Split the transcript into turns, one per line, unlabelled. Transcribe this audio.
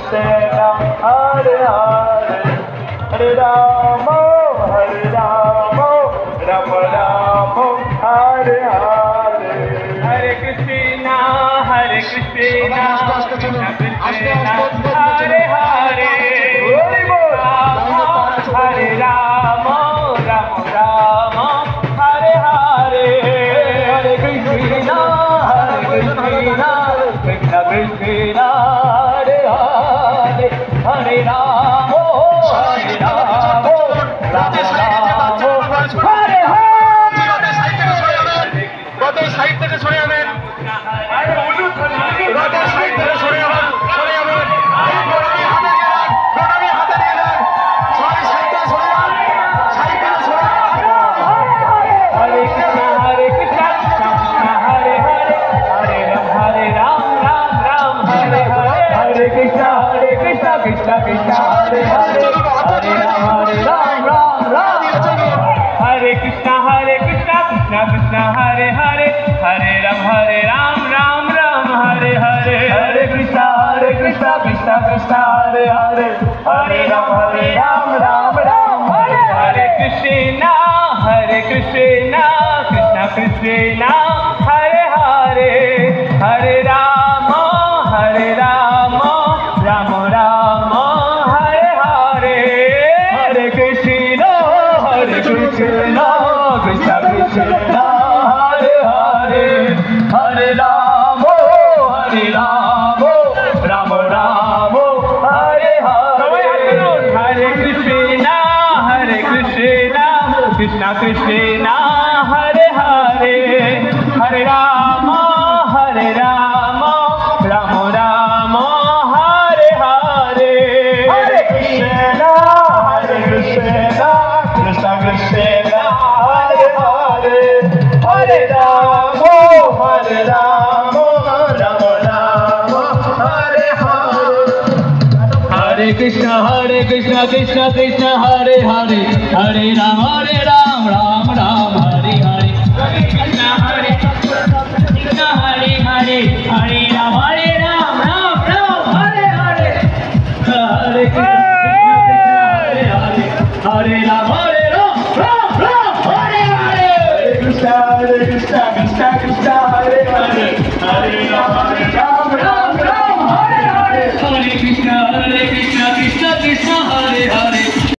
Krishna, Hare Hare, Hare Rama, Hare Rama, Rama Rama, Hare Hare, Hare Krishna, Hare Krishna, Krishna Krishna, Hare Hare, Hare Rama, Rama Rama, Hare Hare, Hare Krishna, Krishna Krishna, Hare Hare, Hare Rama, Hare Rama, Rama Rama, Hare Hare.
রথের side থেকে সরে যাবেন, রথের side থেকে সরে যাবেন, সরে যাবেন, প্রণামী হাতে নিয়ে নেন, সবাই সাইড থেকে সরে যান, সাইড থেকে সরে যান।
Hare Krishna, Hare Krishna, Krishna Hare Hare, Hare Ram, Ram Ram, Hare Hare, Hare Krishna, Hare Krishna, Krishna Krishna, Hare Hare, Hare Ram, Ram Ram, Hare Krishna, Hare Krishna, Krishna Krishna, Hare Hare, Hare Ram, Ram Ram, Hare Hare, Hare Krishna, Hare Krishna, Krishna Krishna, Hare Hare, Hare Ram, Ram Ram, Hare Hare Krishna, Hare Krishna, Krishna Krishna, Hare Hare, Hare Rama, Rama Rama, Hare Hare, Hare Krishna, Krishna Krishna, Hare Hare, Hare Rama, Rama Rama, Hare Hare, Hare Krishna, Krishna Krishna, Hare Hare, Hare Rama, Rama Rama, Hare Hare, Hare Krishna, Krishna Krishna, Hare Hare, Hare Rama, Rama Rama, Hare Hare, Hare Krishna, Krishna Krishna, Hare Hare, Hare Rama,